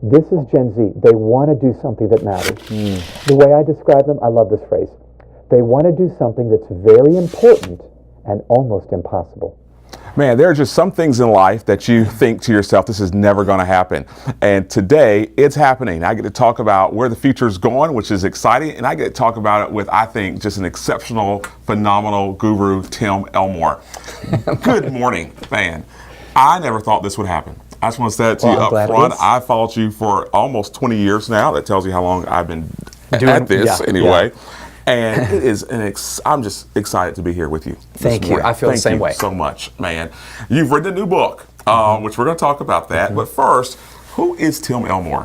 This is Gen Z. They want to do something that matters. The way I describe them, I love this phrase. They want to do something that's very important and almost impossible. Man, there are just some things in life that you think to yourself, this is never going to happen. And today, it's happening. I get to talk about where the future is going, which is exciting. And I get to talk about it with, I think, just an exceptional, phenomenal guru, Tim Elmore. Good morning, man. I never thought this would happen. I just want to say that to you up front. I followed you for almost 20 years now. That tells you how long I've been at this anyway. Yeah. And it is I'm just excited to be here with you. Thank you. I feel the same way. Thank you so much, man. You've written a new book, which we're going to talk about that. But first, who is Tim Elmore?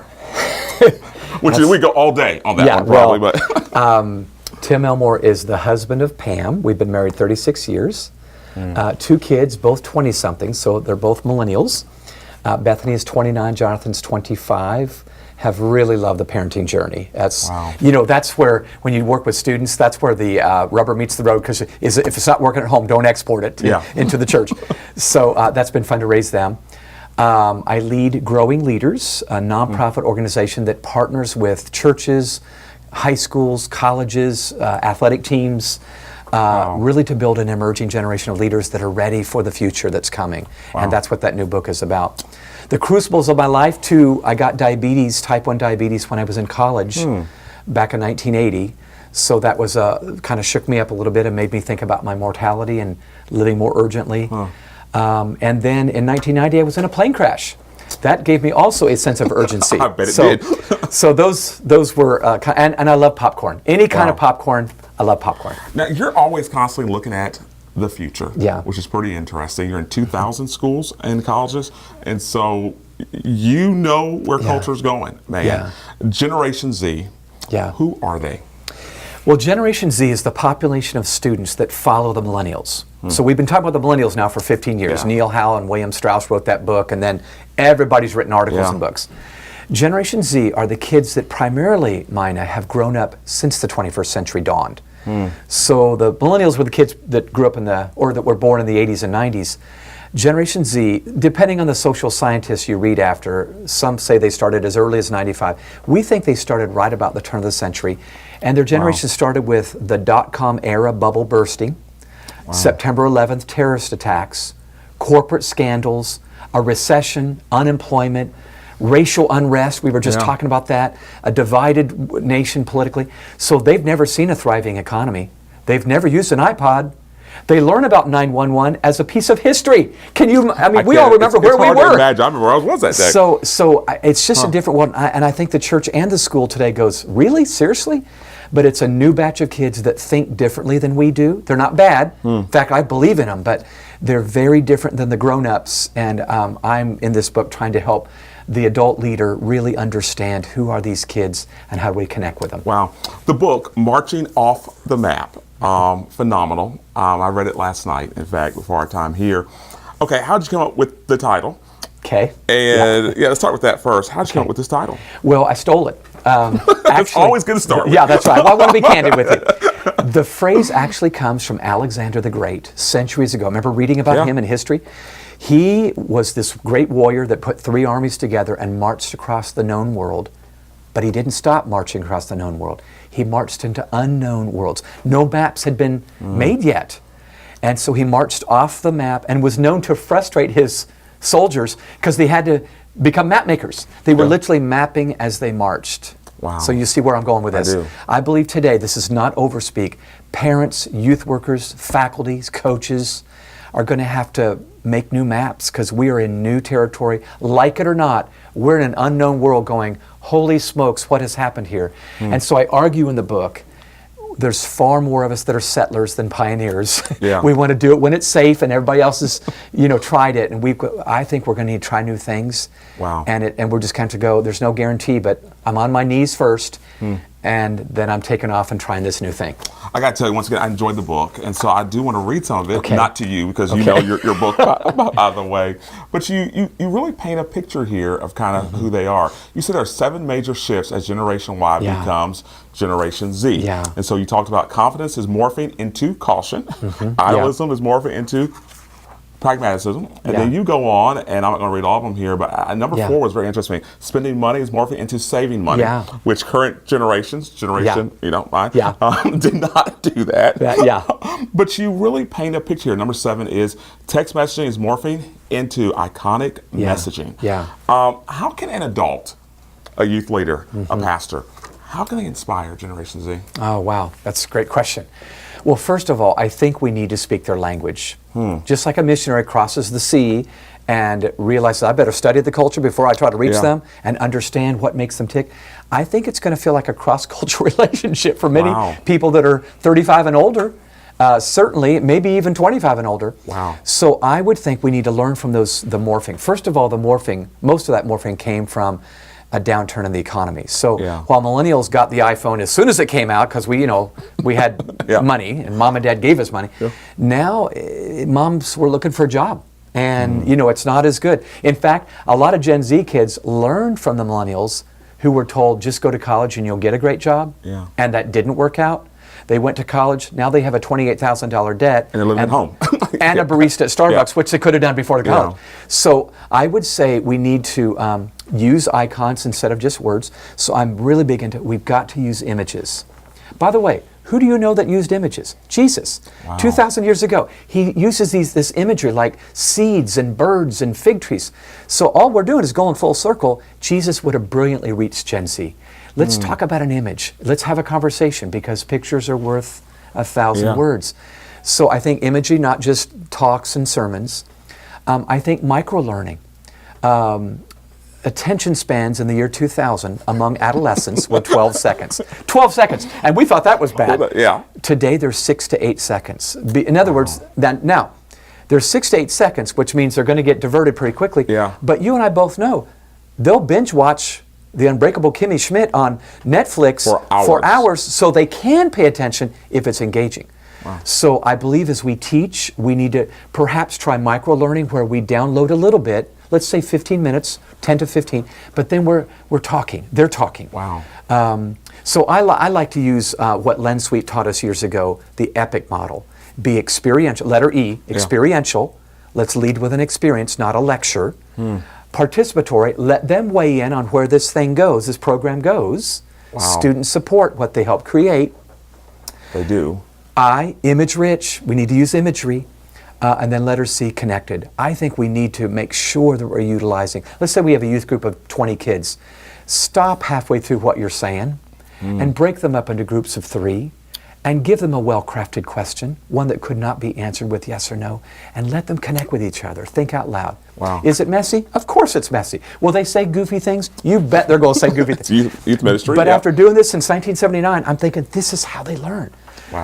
Which we go all day on that one, probably. But Tim Elmore is the husband of Pam. We've been married 36 years. 2 kids, both 20-somethings, so they're both millennials. Bethany is 29, Jonathan's 25. Have really loved the parenting journey. That's that's where, when you work with students, that's where the rubber meets the road, because if it's not working at home, don't export it into the church. So that's been fun to raise them. I lead Growing Leaders, a nonprofit organization that partners with churches, high schools, colleges, athletic teams, really to build an emerging generation of leaders that are ready for the future that's coming. And that's what that new book is about. The crucibles of my life, too, I got diabetes, type 1 diabetes, when I was in college back in 1980. So that was kind of shook me up a little bit and made me think about my mortality and living more urgently. And then in 1990, I was in a plane crash. That gave me also a sense of urgency. I bet it did. So those were, and I love popcorn. Any kind of popcorn, I love popcorn. Now, you're always constantly looking at the future, which is pretty interesting. You're in 2,000 schools and colleges, and so you know where culture's going, man. Generation Z, who are they? Well, Generation Z is the population of students that follow the millennials. So we've been talking about the millennials now for 15 years. Neil Howe and William Strauss wrote that book, and then everybody's written articles and books. Generation Z are the kids that primarily, Mina, have grown up since the 21st century dawned. So the millennials were the kids that grew up or that were born in the 80s and 90s. Generation Z, depending on the social scientists you read after, some say they started as early as 95. We think they started right about the turn of the century. And their generation started with the dot-com era bubble bursting, September 11th terrorist attacks, corporate scandals, a recession, unemployment, racial unrest, we were just talking about that, a divided nation politically. So they've never seen a thriving economy. They've never used an iPod. They learn about 911 as a piece of history. Can you, we all remember where we were. It's hard to imagine. I remember where I was that day. So it's just a different one. And I think the church and the school today goes, really? Seriously? But it's a new batch of kids that think differently than we do. They're not bad. In fact, I believe in them, but they're very different than the grown-ups. And I'm in this book trying to help the adult leader really understand who are these kids and how do we connect with them. Wow. The book, Marching Off the Map, phenomenal. I read it last night, in fact, before our time here. Okay, how did you come up with the title? Okay. And let's start with that first. How did you come up with this title? Well, I stole it. That's always good to start with. Yeah, that's right. Well, I want to be candid with you. The phrase actually comes from Alexander the Great, centuries ago. Remember reading about him in history? He was this great warrior that put 3 armies together and marched across the known world. But he didn't stop marching across the known world. He marched into unknown worlds. No maps had been made yet. And so he marched off the map and was known to frustrate his soldiers because they had to become map makers. They were literally mapping as they marched. Wow. So you see where I'm going with this. I believe today, this is not overspeak, parents, youth workers, faculties, coaches are going to have to make new maps because we are in new territory. Like it or not, we're in an unknown world going, holy smokes, what has happened here? And so I argue in the book, there's far more of us that are settlers than pioneers. We want to do it when it's safe and everybody else has, tried it. And I think we're going to need to try new things. And we're just kind of go, there's no guarantee, but I'm on my knees first. And then I'm taking off and trying this new thing. I got to tell you, once again, I enjoyed the book, and so I do want to read some of it, not to you, because you know your book out of the way, but you really paint a picture here of kind of who they are. You said there are 7 major shifts as Generation Y becomes Generation Z. And so you talked about confidence is morphing into caution, idealism is morphing into Pragmatism. And Yeah. then you go on, and I'm not going to read all of them here, but number Yeah. 4 was very interesting. Spending money is morphing into saving money, Yeah. which current generation, mine, Yeah. did not do that. Yeah. But you really paint a picture here. Number 7 is text messaging is morphing into iconic messaging. Yeah. How can an adult, a youth leader, a pastor, how can they inspire Generation Z? Oh, wow. That's a great question. Well, first of all, I think we need to speak their language. Just like a missionary crosses the sea and realizes, I better study the culture before I try to reach them and understand what makes them tick. I think it's going to feel like a cross-cultural relationship for many people that are 35 and older. Certainly, maybe even 25 and older. Wow. So I would think we need to learn from the morphing. First of all, most of that morphing came from a downturn in the economy. So while millennials got the iPhone as soon as it came out, because we had money and mom and dad gave us money, now moms were looking for a job. And it's not as good. In fact, a lot of Gen Z kids learned from the millennials who were told, just go to college and you'll get a great job. And that didn't work out. They went to college. Now they have a $28,000 debt. And they're living at home. And a barista at Starbucks, which they could have done before the college. So I would say we need to use icons instead of just words. So I'm really big into, we've got to use images. By the way, who do you know that used images? Jesus. 2,000 years ago. He uses this imagery like seeds and birds and fig trees. So all we're doing is going full circle. Jesus would have brilliantly reached Gen Z. Let's talk about an image. Let's have a conversation because pictures are worth 1,000 words. So I think imagery, not just talks and sermons. I think micro-learning. Attention spans in the year 2000 among adolescents were 12 seconds. 12 seconds! And we thought that was bad. Today they're 6 to 8 seconds. In other words, now, they're 6 to 8 seconds, which means they're going to get diverted pretty quickly. But you and I both know, they'll binge watch The Unbreakable Kimmy Schmidt on Netflix for hours so they can pay attention if it's engaging. So I believe as we teach, we need to perhaps try micro-learning where we download a little bit, let's say 15 minutes, 10 to 15, but then we're talking, they're talking. So I like to use what Len Sweet taught us years ago, the EPIC model. Be experiential, letter E, experiential. Let's lead with an experience, not a lecture. Participatory, let them weigh in on where this thing goes, this program goes. Students support what they help create. They do. I, image rich, we need to use imagery. And then letter C, connected. I think we need to make sure that we're utilizing, let's say we have a youth group of 20 kids. Stop halfway through what you're saying and break them up into groups of 3 and give them a well-crafted question, one that could not be answered with yes or no, and let them connect with each other. Think out loud. Is it messy? Of course it's messy. Will they say goofy things? You bet they're going to say goofy things. Youth ministry. But after doing this since 1979, I'm thinking this is how they learn.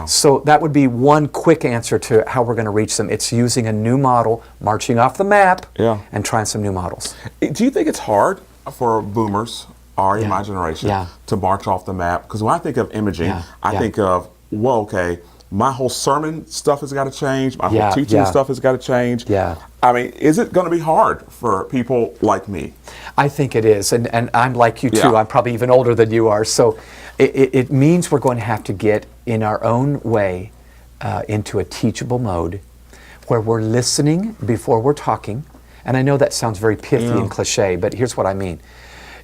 So that would be one quick answer to how we're going to reach them. It's using a new model, marching off the map, and trying some new models. Do you think it's hard for boomers, or in my generation, to march off the map? Because when I think of imaging, I think of, well, okay, my whole sermon stuff has got to change. My whole teaching stuff has got to change. I mean, is it going to be hard for people like me? I think it is, and I'm like you too. I'm probably even older than you are. So it means we're going to have to get in our own way into a teachable mode where we're listening before we're talking. And I know that sounds very pithy and cliche, but here's what I mean.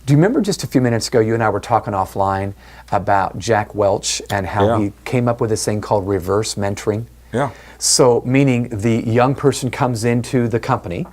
Do you remember just a few minutes ago, you and I were talking offline about Jack Welch and how he came up with this thing called reverse mentoring? So meaning the young person comes into the company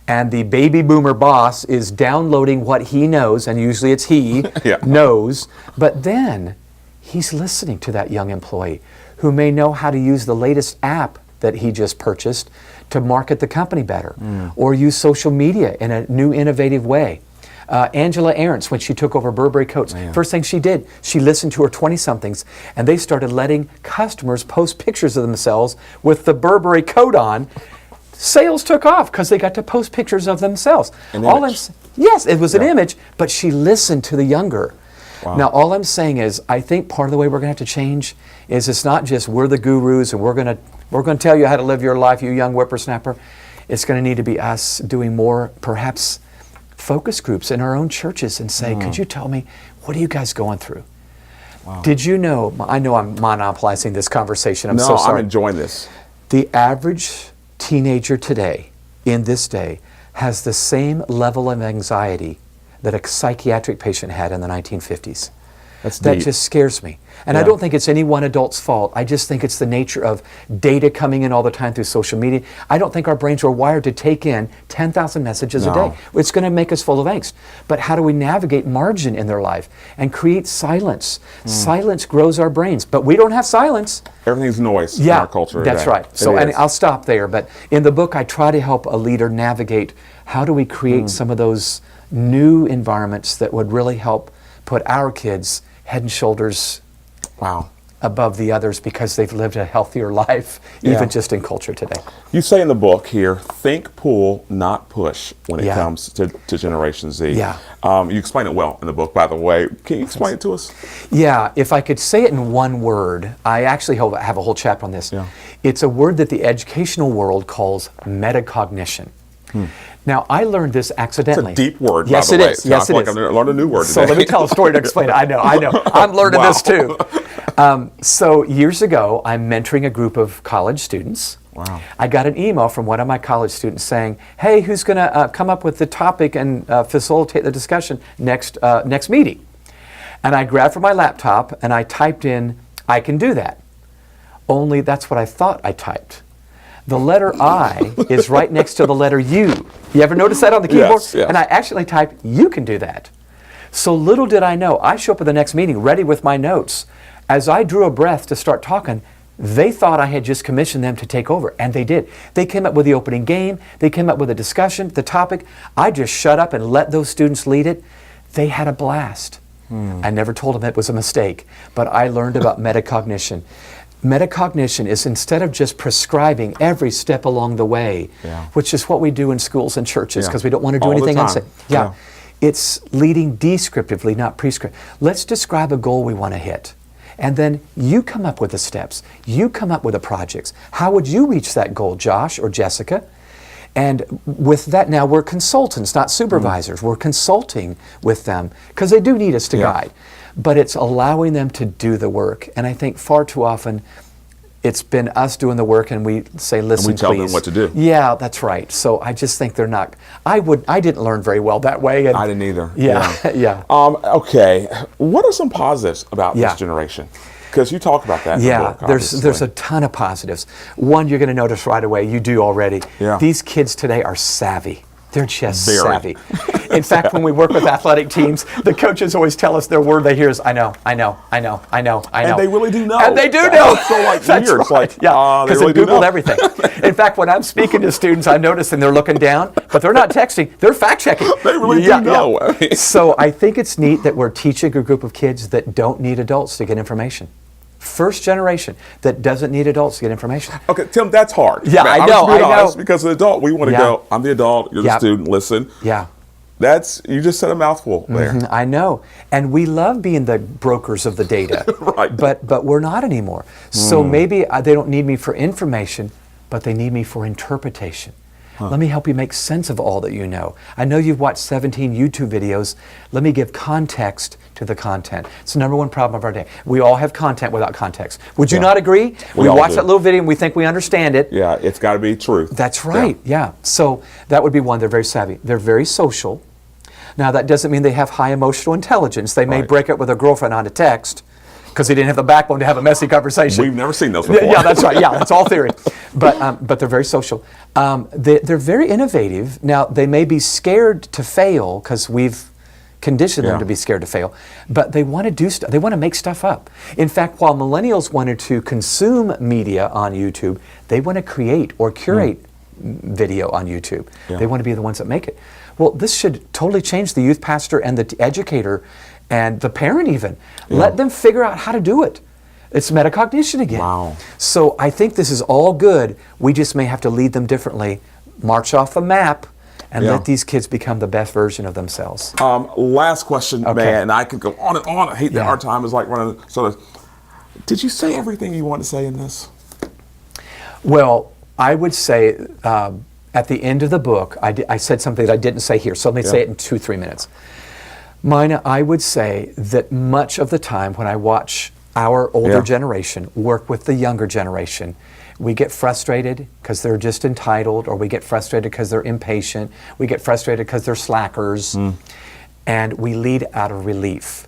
and the baby boomer boss is downloading what he knows, and usually it's he knows, but then he's listening to that young employee who may know how to use the latest app that he just purchased to market the company better or use social media in a new innovative way. Angela Ahrens, when she took over Burberry Coats, first thing she did, she listened to her 20-somethings, and they started letting customers post pictures of themselves with the Burberry coat on. Sales took off because they got to post pictures of themselves. Yes, it was an image, but she listened to the younger. Now, all I'm saying is, I think part of the way we're going to have to change is it's not just we're the gurus and we're going to tell you how to live your life, you young whippersnapper. It's going to need to be us doing more, perhaps, focus groups in our own churches and say, could you tell me, what are you guys going through? Did you know, I know I'm monopolizing this conversation, I'm so sorry. I'm enjoying this. The average teenager today, in this day, has the same level of anxiety that a psychiatric patient had in the 1950s. That's That deep. just scares me. And I Yeah. don't think it's any one adult's fault. I just think it's the nature of data coming in all the time through social media. I don't think our brains are wired to take in 10,000 messages a No. day. It's going to make us full of angst. But how do we navigate margin in their life and create silence? Silence grows our brains, but we don't have silence. Everything's noise in our culture that's today. right. It So, and is. I'll stop there. But in the book, I try to help a leader navigate how do we create some of those new environments that would really help put our kids head and shoulders Wow. above the others because they've lived a healthier life, Yeah. even just in culture today. You say in the book here, think pull, not push when it Yeah. comes to Generation Z. Yeah. You explain it well in the book, by the way. Can you explain it to us? Yeah, if I could say it in one word, I actually have a whole chapter on this. Yeah. It's a word that the educational world calls metacognition. Now, I learned this It's accidentally. a deep word, Yes, by the it way. is. Yes, I feel it like is. I learned a new word So today. let me tell a story to explain it. I know. I'm learning Wow. this too. So years ago, I'm mentoring a group of college students. Wow. I got an email from one of my college students saying, "Hey, who's going to come up with the topic and facilitate the discussion next meeting?" And I grabbed from my laptop and I typed in, "I can do that." Only that's what I thought I typed. The letter I is right next to the letter U. You ever notice that on the keyboard? Yes, yes. And I actually typed, "You can do that." So little did I know, I show up at the next meeting ready with my notes. As I drew a breath to start talking, they thought I had just commissioned them to take over, and they did. They came up with the opening game, they came up with a discussion, the topic. I just shut up and let those students lead it. They had a blast. I never told them it was a mistake, but I learned about metacognition. Metacognition is instead of just prescribing every step along the way, Yeah. which is what we do in schools and churches Yeah. because we don't want to do All the anything time. unsafe. Yeah. It's leading descriptively, not prescriptive. Let's describe a goal we want to hit. And then you come up with the steps. You come up with the projects. How would you reach that goal, Josh or Jessica? And with that, now we're consultants, not supervisors. We're consulting with them because they do need us to Yeah. guide. But it's allowing them to do the work. And I think far too often, it's been us doing the work and we say, "Listen, tell them please." what to do. Yeah, that's right. So I just think they're not, I didn't learn very well that way. And I didn't either. Yeah, yeah. Okay. What are some positives about Yeah. this generation? Because you talk about that in the Yeah, book, there's a obviously. ton of positives. One you're going to notice right away, you do already. Yeah. These kids today are savvy. They're just Very. savvy. In fact, when we work with athletic teams, the coaches always tell us their word they hear is, "I know, I know, I know, I know, I know." And they really do know. And they do know. That's so, like, That's weird. It's right. like, yeah, they because really they do Googled know. everything. In fact, when I'm speaking to students, I'm noticing they're looking down, but they're not texting. They're fact checking. They really do know. I mean- So I think it's neat that we're teaching a group of kids that don't need adults to get information. First generation that doesn't need adults to get information. Okay, Tim, that's hard. Yeah, I I'm know, just being I know. honest, because as an adult, we want to Yeah. go, I'm the adult, you're Yeah. the student, listen. Yeah. You just said a mouthful there. I know. And we love being the brokers of the data. Right. But we're not anymore. So maybe they don't need me for information, but they need me for interpretation. Let me help you make sense of all that you know. I know you've watched 17 YouTube videos. Let me give context to the content. It's the number one problem of our day. We all have content without context. Would you Yeah. not agree? We all watch do. that little video and we think we understand it. Yeah, it's got to be truth. That's right, yeah. So that would be one. They're very savvy. They're very social. Now, that doesn't mean they have high emotional intelligence. They may Right. break up with a girlfriend on a text because they didn't have the backbone to have a messy conversation. We've never seen those before. Yeah, that's right. Yeah, that's all theory. But they're very social. They're very innovative. Now, they may be scared to fail because we've conditioned them Yeah. to be scared to fail. But they want to do stuff. They want to make stuff up. In fact, while millennials wanted to consume media on YouTube, they want to create or curate video on YouTube. Yeah. They want to be the ones that make it. Well, this should totally change the youth pastor and the educator and the parent even. Let them figure out how to do it. It's metacognition again. Wow. So I think this is all good. We just may have to lead them differently, march off the map, and Yeah. let these kids become the best version of themselves. Last question, Okay. man, and I could go on and on. I hate that Yeah. our time is like running. So, did you say everything you want to say in this? Well, I would say at the end of the book, I said something that I didn't say here, so let me say it in 2-3 minutes. Mina, I would say that much of the time when I watch our older Yeah. generation work with the younger generation, We get frustrated because they're just entitled, or we get frustrated because they're impatient. We get frustrated because they're slackers. And we lead out of relief.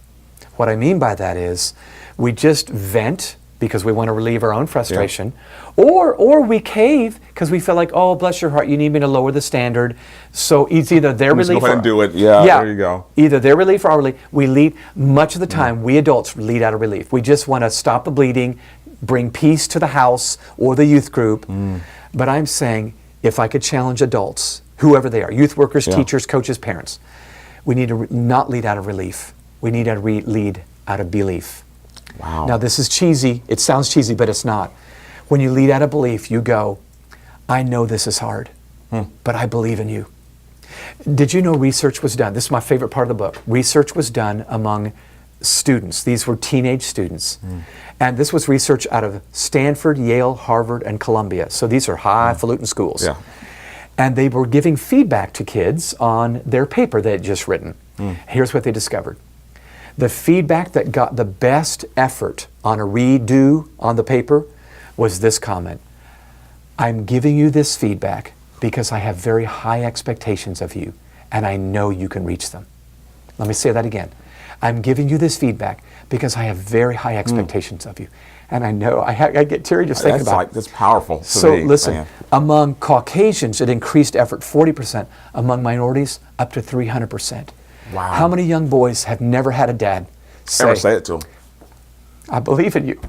What I mean by that is we just vent because we want to relieve our own frustration, or we cave because we feel like, oh, bless your heart, you need me to lower the standard. So it's either their relief Just go ahead or and do it. Yeah, there you go. Either their relief or our relief. We lead, much of the time, we adults lead out of relief. We just want to stop the bleeding, bring peace to the house or the youth group. But I'm saying, if I could challenge adults, whoever they are, youth workers, teachers, coaches, parents, we need to not lead out of relief. We need to lead out of belief. Wow. Now this is cheesy. It sounds cheesy, but it's not. When you lead out of belief, you go, I know this is hard, but I believe in you. Did you know research was done? This is my favorite part of the book. Research was done among students. These were teenage students. And this was research out of Stanford, Yale, Harvard, and Columbia. So these are highfalutin schools. Yeah. And they were giving feedback to kids on their paper they had just written. Here's what they discovered. The feedback that got the best effort on a redo on the paper was this comment. I'm giving you this feedback because I have very high expectations of you, and I know you can reach them. Let me say that again. I'm giving you this feedback because I have very high expectations of you, and I know, I get teary just thinking about it. That's powerful. So me, listen, man. among Caucasians, it increased effort 40%. Among minorities, up to 300%. Wow. How many young boys have never had a dad Ever say it to them? I believe in you?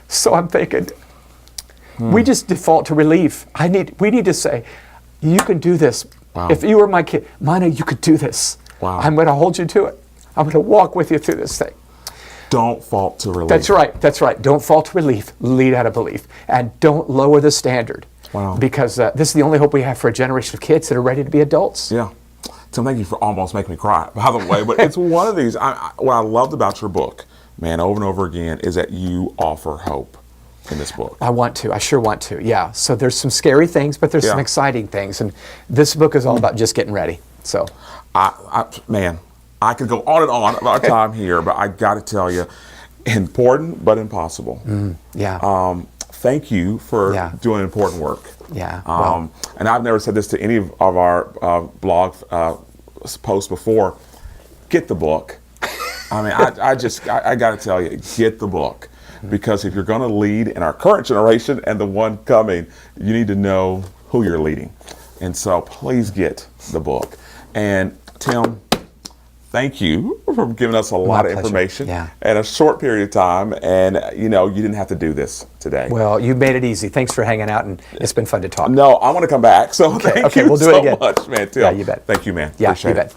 So I'm thinking, we just default to relief. We need to say, you can do this. Wow. If you were my kid, Mina, you could do this. Wow. I'm going to hold you to it. I'm going to walk with you through this thing. Don't fall to relief. That's right. That's right. Don't fall to relief. Lead out of belief. And don't lower the standard. Wow. Because this is the only hope we have for a generation of kids that are ready to be adults. Yeah. Tim, thank you for almost making me cry, by the way. But it's one of these, what I loved about your book, man, over and over again, is that you offer hope in this book. I want to. I sure want to. Yeah. So there's some scary things, but there's some exciting things. And this book is all about just getting ready. So, Man, I could go on and on about time here, but I got to tell you, important but impossible. yeah. Thank you for doing important work. Yeah. Well, And I've never said this to any of our blog posts before. Get the book. I mean, I got to tell you, get the book. Because if you're going to lead in our current generation and the one coming, you need to know who you're leading. And so please get the book. And Tim, thank you for giving us a lot of information in a short period of time. And, you didn't have to do this today. well, you made it easy. Thanks for hanging out, and it's been fun to talk. No, I want to come back. So thank you we'll do it so again. much, man. Tim. Yeah, you bet. Thank you, man. Yeah, Appreciate you it. bet.